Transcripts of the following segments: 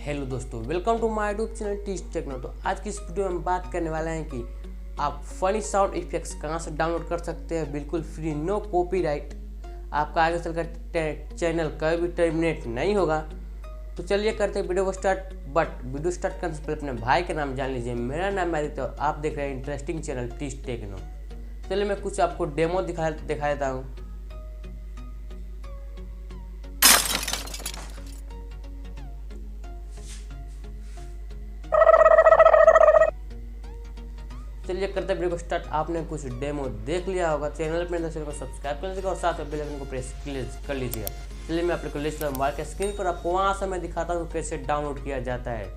Hello दोस्तों, welcome to my YouTube channel teach techno. तो आज की इस वीडियो में हम बात करने वाले हैं कि आप फनी साउंड इफेक्ट्स कहां से डाउनलोड कर सकते हैं बिल्कुल फ्री, नो कॉपीराइट। आपका आगे चलकर चैनल कभी भी टर्मिनेट नहीं होगा। तो चलिए करते हैं वीडियो को स्टार्ट। बट वीडियो स्टार्ट करने से पहले अपने भाई का नाम जान लीजिए। मेरा नाम है आदित्य और आप देख रहे हैं इंटरेस्टिंग चैनल टीच टेक्नो। चलिए मैं कुछ आपको डेमो दिखा देता हूँ। चलिए करते हैं वीडियो को स्टार्ट। आपने कुछ डेमो देख लिया होगा, चैनल पर चैनल को सब्सक्राइब कर लीजिएगा और साथ में बेल आइकन को प्रेस कर लीजिएगा। चलिए मैं एप्लीकेशन मोबाइल के स्क्रीन पर आपको वहां से मैं दिखाता हूँ कैसे डाउनलोड किया जाता है।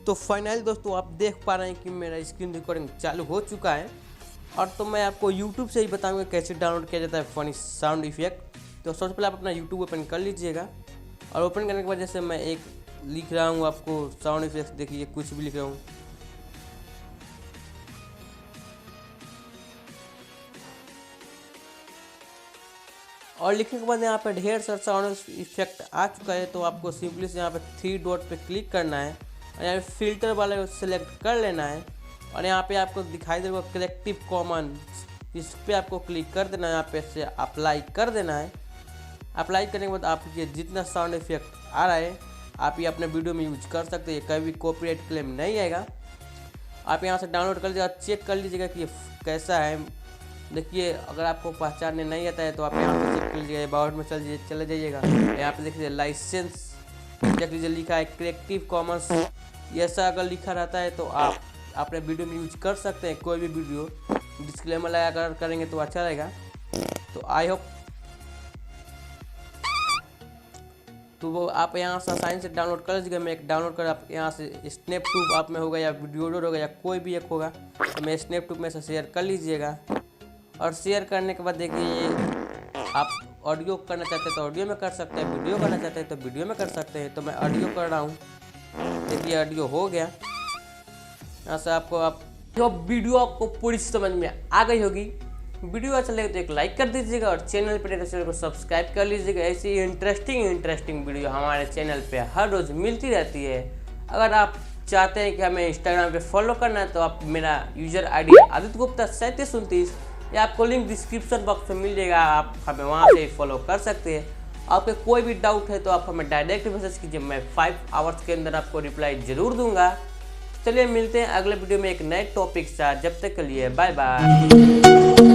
तो फाइनली दोस्तों आप देख पा रहे हैं कि मेरा स्क्रीन रिकॉर्डिंग चालू हो चुका है और तो मैं आपको यूट्यूब से ही बताऊंगा कैसे डाउनलोड किया जाता है फनी साउंड इफेक्ट। तो सबसे पहले आप अपना यूट्यूब ओपन कर लीजिएगा और ओपन करने के बाद जैसे मैं एक लिख रहा हूँ आपको साउंड इफेक्ट, देखिए कुछ भी लिख रहा हूँ। और लिखने के बाद यहाँ पे ढेर सारा साउंड इफेक्ट आ चुका है। तो आपको सिंपली से यहाँ पे 3 डॉट पे क्लिक करना है और यहाँ पे फिल्टर वाले को सिलेक्ट कर लेना है और यहाँ पे आपको दिखाई देगा क्रिएटिव कॉमन्स, इस पर आपको क्लिक कर देना है। यहाँ पे से अप्लाई कर देना है। अप्लाई करने के बाद आपके जितना साउंड इफेक्ट आ रहा है आप ये अपने वीडियो में यूज कर सकते हैं, कभी भी कॉपीराइट क्लेम नहीं आएगा। आप यहाँ से डाउनलोड कर लीजिएगा, चेक कर लीजिएगा कि कैसा है। देखिए अगर आपको पहचानने नहीं आता है तो आप यहाँ पे चेक कर लीजिएगा, अबाउट में चले जाइएगा। यहाँ पे देखिए लाइसेंस देख लीजिए, लिखा है क्रिएटिव कॉमन्स। ऐसा अगर लिखा रहता है तो आप अपने वीडियो में यूज कर सकते हैं। कोई भी वीडियो डिस्क्लेमर लगा कर करेंगे तो अच्छा रहेगा। तो आई होप तो वो आप यहाँ से आसानी से डाउनलोड कर लीजिएगा। मैं एक डाउनलोड कर आप यहाँ से स्नैपट्यूब आप में होगा या वीडियोडोर होगा या कोई भी एक होगा, तो मैं स्नैपट्यूब में से शेयर कर लीजिएगा। और शेयर करने के बाद देखिए आप ऑडियो करना चाहते हैं तो ऑडियो में कर सकते हैं, वीडियो करना चाहते हैं तो वीडियो में कर सकते हैं। तो मैं ऑडियो कर रहा हूँ, देखिए ऑडियो हो गया। यहाँ से आपको आप जो वीडियो आपको पूरी समझ में आ गई होगी। वीडियो अच्छा लगे तो एक लाइक कर दीजिएगा और चैनल पर चैनल को सब्सक्राइब कर लीजिएगा। ऐसी इंटरेस्टिंग वीडियो हमारे चैनल पे हर रोज़ मिलती रहती है। अगर आप चाहते हैं कि हमें इंस्टाग्राम पे फॉलो करना है तो आप मेरा यूजर ID आदित्य गुप्ता 3729, या आपको लिंक डिस्क्रिप्शन बॉक्स में मिल जाएगा, आप हमें वहाँ से फॉलो कर सकते हैं। आपके कोई भी डाउट है तो आप हमें डायरेक्ट मैसेज कीजिए, मैं 5 आवर्स के अंदर आपको रिप्लाई ज़रूर दूंगा। चलिए मिलते हैं अगले वीडियो में एक नए टॉपिक के साथ। जब तक के लिए बाय बाय।